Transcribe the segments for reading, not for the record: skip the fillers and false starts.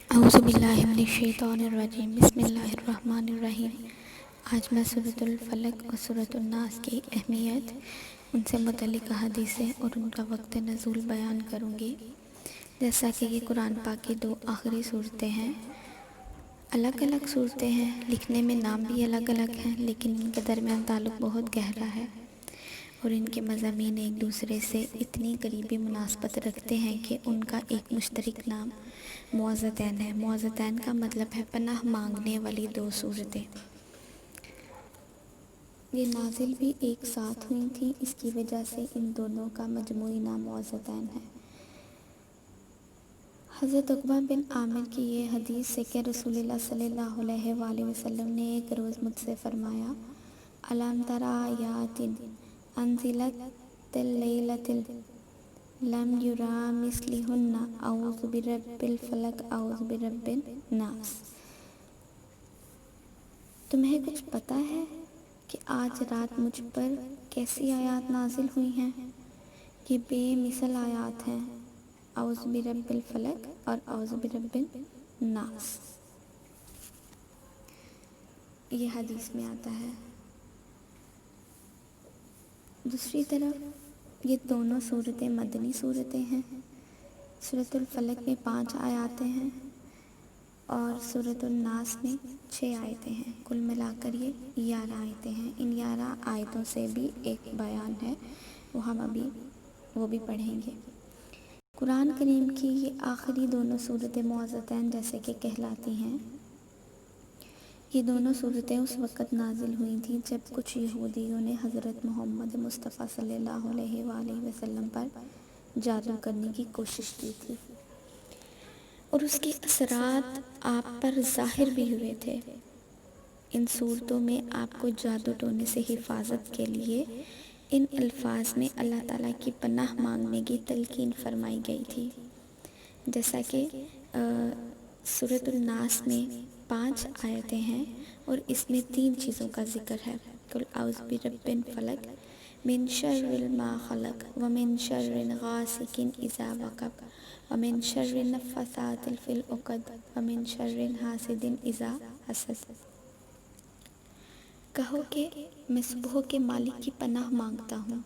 اعوذ باللہ من الشیطان الرجیم بسم اللہ الرحمن الرحیم۔ آج میں سورۃ الفلق اور سورۃ الناس کی اہمیت، ان سے متعلق حدیثیں اور ان کا وقت نزول بیان کروں گی۔ جیسا کہ یہ قرآن پاک کی 2 آخری صورتیں ہیں، الگ الگ صورتیں ہیں، لکھنے میں نام بھی الگ الگ ہیں، لیکن ان کے درمیان تعلق بہت گہرا ہے اور ان کے مضامین ایک دوسرے سے اتنی قریبی مناسبت رکھتے ہیں کہ ان کا ایک مشترک نام معوذتین ہے۔ معوذتین کا مطلب ہے پناہ مانگنے والی 2 صورتیں۔ یہ نازل بھی ایک ساتھ ہوئی تھیں، اس کی وجہ سے ان دونوں کا مجموعی نام معوذتین ہے۔ حضرت عقبہ بن عامر کی یہ حدیث ہے کہ رسول اللہ صلی اللہ علیہ وآلہ وسلم نے ایک روز مجھ سے فرمایا، الم تر آیات انزلت اللیلۃ لم یری مثلہن اعوذ برب الفلق اعوذ برب الناس۔ تمہیں کچھ پتہ ہے کہ آج رات مجھ پر کیسی آیات نازل ہوئی ہیں؟ یہ بے مثل آیات ہیں، اعوذ برب الفلق اور اعوذ برب الناس۔ یہ حدیث میں آتا ہے۔ دوسری طرف یہ دونوں صورتیں مدنی صورتیں ہیں۔ سورۃ الفلق میں 5 آیاتیں ہیں اور سورۃ الناس میں 6 آیتیں ہیں، کل ملا کر یہ 11 آیتیں ہیں۔ ان 11 آیتوں سے بھی ایک بیان ہے، وہ بھی پڑھیں گے۔ قرآن کریم کی یہ آخری دونوں صورتیں معوذتین جیسے کہ کہلاتی ہیں۔ یہ دونوں صورتیں اس وقت نازل ہوئی تھیں جب کچھ یہودیوں نے حضرت محمد مصطفیٰ صلی اللہ علیہ وآلہ وسلم پر جادو کرنے کی کوشش کی تھی اور اس کے اثرات آپ پر ظاہر بھی ہوئے تھے۔ ان صورتوں میں آپ کو جادو ٹونے سے حفاظت کے لیے ان الفاظ میں اللہ تعالیٰ کی پناہ مانگنے کی تلقین فرمائی گئی تھی، جیسا کہ سورۃ الناس میں 5 آیتیں ہیں اور اس میں 3 چیزوں کا ذکر ہے۔ قل اعوذ برب الفلق من شر ما خلق ومن شر غاسق اذا وقب ومن شر النفاثات فی العقد ومن شر حاسد اذا حسد۔ کہو کہ میں صبح کے مالک کی پناہ مانگتا ہوں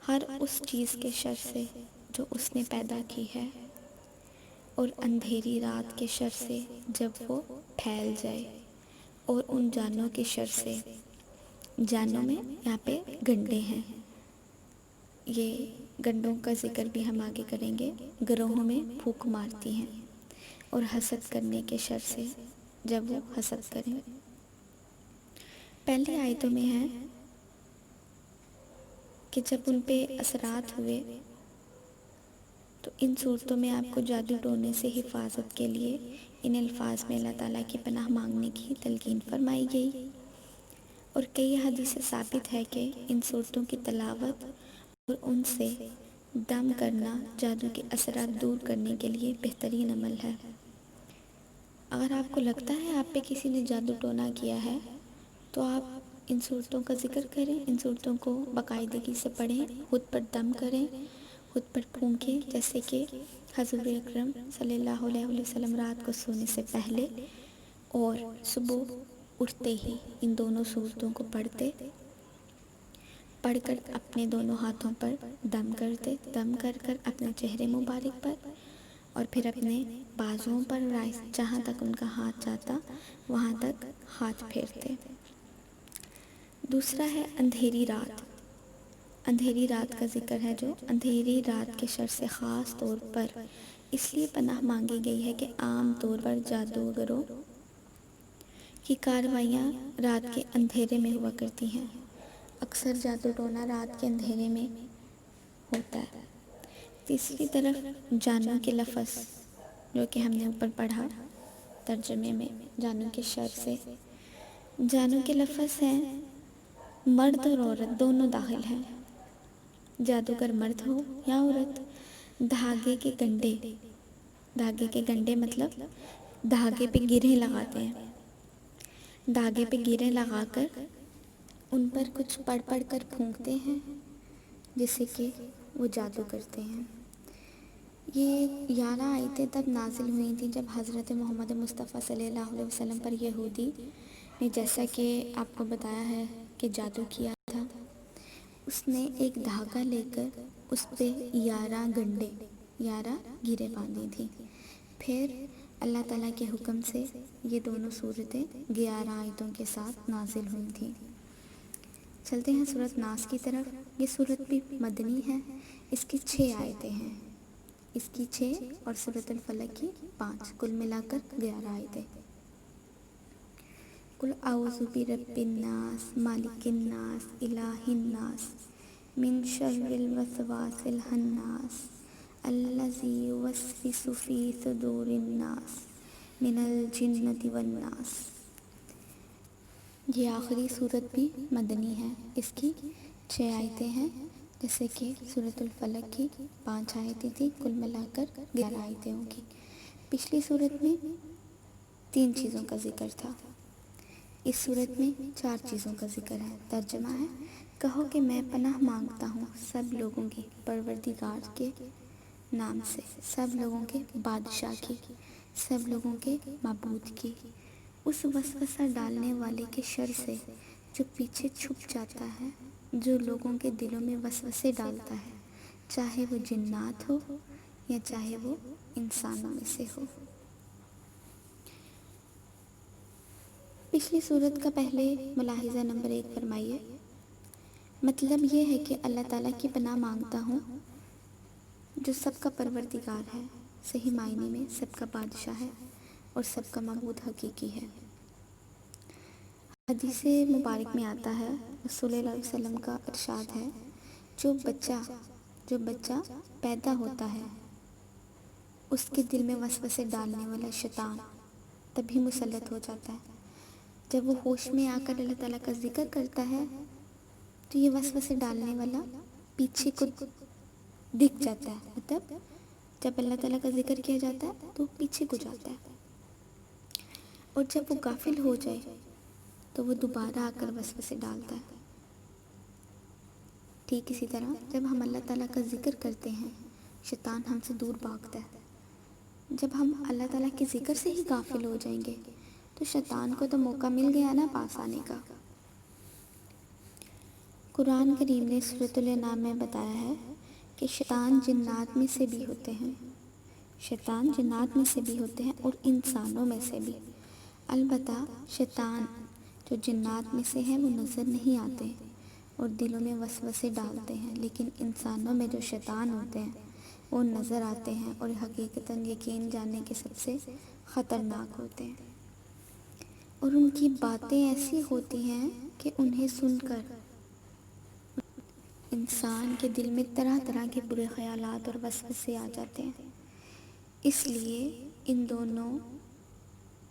ہر اس چیز کے شر سے جو اس نے پیدا کی ہے، اور اندھیری رات کے شر سے جب وہ پھیل جائے، اور ان جانوں کے شر سے، جانوں میں یہاں پہ گنڈے ہیں، یہ گنڈوں کا ذکر بھی ہم آگے کریں گے، گروہوں میں پھونک مارتی ہیں، اور حسد کرنے کے شر سے جب وہ حسد کریں۔ پہلی آیتوں میں ہے کہ جب ان پہ اثرات ہوئے تو ان صورتوں میں آپ کو جادو ٹونے سے حفاظت کے لیے ان الفاظ میں اللہ تعالیٰ کی پناہ مانگنے کی تلقین فرمائی گئی، اور کئی حدیثیں ثابت ہے کہ ان صورتوں کی تلاوت اور ان سے دم کرنا جادو کے اثرات دور کرنے کے لیے بہترین عمل ہے۔ اگر آپ کو لگتا ہے آپ پہ کسی نے جادو ٹونا کیا ہے تو آپ ان صورتوں کا ذکر کریں، ان صورتوں کو باقاعدگی سے پڑھیں، خود پر دم کریں، خود پر پھونکیں، جیسے کہ حضور اکرم صلی اللہ علیہ وسلم رات کو سونے سے پہلے اور صبح اٹھتے ہی ان دونوں صورتوں کو پڑھ کر اپنے دونوں ہاتھوں پر دم کرتے، دم کر کر اپنے چہرے مبارک پر اور پھر اپنے بازوؤں پر، جہاں تک ان کا ہاتھ جاتا وہاں تک ہاتھ پھیرتے۔ دوسرا ہے اندھیری رات۔ اندھیری رات کا ذکر ہے، جو اندھیری رات کے شر سے خاص طور پر اس لیے پناہ مانگی گئی ہے کہ عام طور پر جادوگروں کی کارروائیاں رات کے اندھیرے میں ہوا کرتی ہیں، اکثر جادو ٹونا رات کے اندھیرے میں ہوتا ہے۔ تیسری طرف جانوں کے لفظ، جو کہ ہم نے اوپر پڑھا ترجمے میں، جانوں کے شر سے، جانوں کے لفظ ہیں مرد اور عورت دونوں داخل ہیں، جادوگر مرد ہو یا عورت۔ دھاگے کے گنڈے، دھاگے کے گنڈے مطلب دھاگے پہ گرہیں لگاتے ہیں، دھاگے پہ گرہیں لگا کر ان پر کچھ پڑھ کر پھونکتے ہیں جس سے کہ وہ جادو کرتے ہیں۔ یہ 11 آیتیں تب نازل ہوئی تھیں جب حضرت محمد مصطفیٰ صلی اللہ علیہ وسلم پر یہودی نے جیسا کہ آپ کو بتایا ہے کہ جادو کیا تھا. اس نے ایک دھاگا لے کر اس پہ 11 گنڈے 11 گیریں باندھی تھیں. پھر اللہ تعالیٰ کے حکم سے یہ دونوں صورتیں 11 آیتوں کے ساتھ نازل ہوئی تھیں. چلتے ہیں سورۃ ناس کی طرف. یہ سورت بھی مدنی ہے. اس کی 6 آیتیں ہیں. اس کی 6 اور سورۃ الفلق کی 5، کل ملا کر 11 آیتیں. قل اعوذ برب الناس مالک الناس الہ الناس من شر الوسواس الخناس الذی یوسوس فی صدور الناس من الجنۃ والناس. یہ آخری صورت بھی مدنی ہے. اس کی 6 آیتیں ہیں، جیسے کہ سورۃ الفلق کی 5 آیتیں تھیں، کل ملا کر 11 آیتیں ہوں گی. پچھلی صورت میں 3 چیزوں کا ذکر تھا. اس صورت میں 4 چیزوں کا ذکر ہے. ترجمہ ہے: کہو کہ میں پناہ مانگتا ہوں سب لوگوں کے پروردگار کے نام سے، سب لوگوں کے بادشاہ کی، سب لوگوں کے معبود کی، اس وسوسہ ڈالنے والے کے شر سے جو پیچھے چھپ جاتا ہے، جو لوگوں کے دلوں میں وسوسے ڈالتا ہے، چاہے وہ جنات ہو یا چاہے وہ انسانوں میں سے ہو. پچھلی صورت کا پہلے ملاحظہ نمبر 1 فرمائیے. مطلب یہ ہے کہ اللہ تعالیٰ کی پناہ مانگتا ہوں جو سب کا پروردگار ہے، صحیح معنی میں سب کا بادشاہ ہے اور سب کا معبود حقیقی ہے. حدیث مبارک میں آتا ہے، رسول اللہ علیہ وسلم کا ارشاد ہے، جو بچہ پیدا ہوتا ہے اس کے دل میں وسوسے ڈالنے والا شیطان تبھی مسلط ہو جاتا ہے. جب وہ ہوش میں آ کر اللہ تعالیٰ کا ذکر کرتا ہے تو یہ وسوسے ڈالنے والا پیچھے کو دکھ جاتا ہے. مطلب جب اللہ تعالیٰ کا ذکر کیا جاتا ہے تو پیچھے کو جاتا ہے، اور جب وہ غافل ہو جائے تو وہ دوبارہ آ کر وسوسے ڈالتا ہے. ٹھیک اسی طرح جب ہم اللہ تعالیٰ کا ذکر کرتے ہیں شیطان ہم سے دور بھاگتا ہے. جب ہم اللہ تعالیٰ کے ذکر سے ہی غافل ہو جائیں گے تو شیطان کو تو موقع مل گیا نا پاس آنے کا. قرآن کریم نے سورۃ الانعام میں بتایا ہے کہ شیطان جنات میں سے بھی ہوتے ہیں. شیطان جنات میں سے بھی ہوتے ہیں اور انسانوں میں سے بھی. البتہ شیطان جو جنات میں سے ہیں وہ نظر نہیں آتے اور دلوں میں وسوسے ڈالتے ہیں، لیکن انسانوں میں جو شیطان ہوتے ہیں وہ نظر آتے ہیں اور حقیقتاً یقین جاننے کے سب سے خطرناک ہوتے ہیں. اور ان کی باتیں ایسی ہوتی ہیں کہ انہیں سن کر انسان کے دل میں طرح طرح کے برے خیالات اور وسوسے آ جاتے ہیں. اس لیے ان دونوں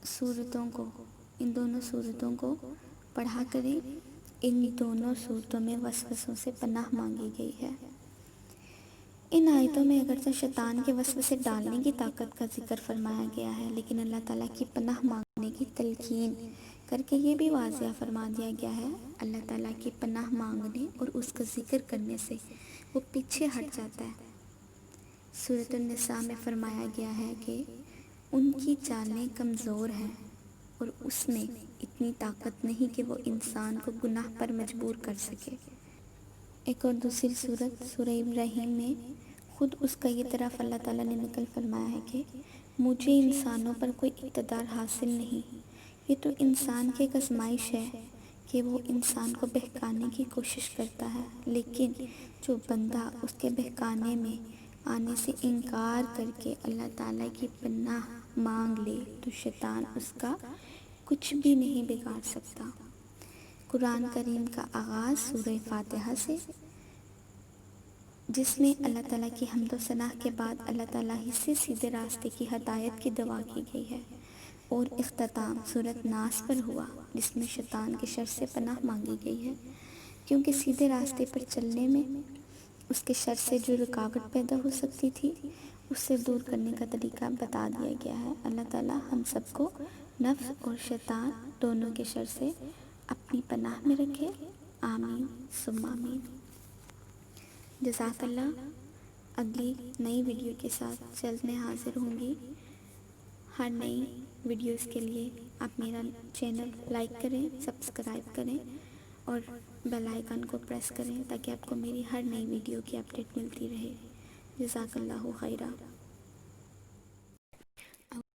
صورتوں کو پڑھا کریں. ان دونوں صورتوں میں وسوسوں سے پناہ مانگی گئی ہے. ان آیتوں میں اگرچہ شیطان کے وسوسے ڈالنے کی طاقت کا ذکر فرمایا گیا ہے، لیکن اللہ تعالیٰ کی پناہ مانگنے کی تلقین کر کے یہ بھی واضح فرما دیا گیا ہے اللہ تعالیٰ کی پناہ مانگنے اور اس کا ذکر کرنے سے وہ پیچھے ہٹ جاتا ہے. سورۃ النساء میں فرمایا گیا ہے کہ ان کی چالیں کمزور ہیں اور اس میں اتنی طاقت نہیں کہ وہ انسان کو گناہ پر مجبور کر سکے. ایک اور دوسری سورت سورہ ابراہیم میں خود اس کا یہ طرف اللہ تعالیٰ نے نقل فرمایا ہے کہ مجھے انسانوں پر کوئی اقتدار حاصل نہیں. یہ تو انسان کی ایک آزمائش ہے کہ وہ انسان کو بہکانے کی کوشش کرتا ہے، لیکن جو بندہ اس کے بہکانے میں آنے سے انکار کر کے اللہ تعالیٰ کی پناہ مانگ لے تو شیطان اس کا کچھ بھی نہیں بگاڑ سکتا. قرآن کریم کا آغاز سورہ فاتحہ سے، جس میں اللہ تعالیٰ کی حمد و ثنا کے بعد اللہ تعالیٰ ہی سے سیدھے راستے کی ہدایت کی دعا کی گئی ہے، اور اختتام سورۃ ناس پر ہوا جس میں شیطان کے شر سے پناہ مانگی گئی ہے، کیونکہ سیدھے راستے پر چلنے میں اس کے شر سے جو رکاوٹ پیدا ہو سکتی تھی اس سے دور کرنے کا طریقہ بتا دیا گیا ہے. اللہ تعالیٰ ہم سب کو نفس اور شیطان دونوں کے شر سے اپنی پناہ میں رکھے. آمین ثم آمین. جزاک اللہ. اگلی نئی ویڈیو کے ساتھ جلد میں حاضر ہوں گی۔ ہر نئی ویڈیوز کے لیے آپ میرا چینل لائک کریں، سبسکرائب کریں اور بیل آئیکن کو پریس کریں تاکہ آپ کو میری ہر نئی ویڈیو کی اپڈیٹ ملتی رہے۔ جزاک اللہ خیرہ۔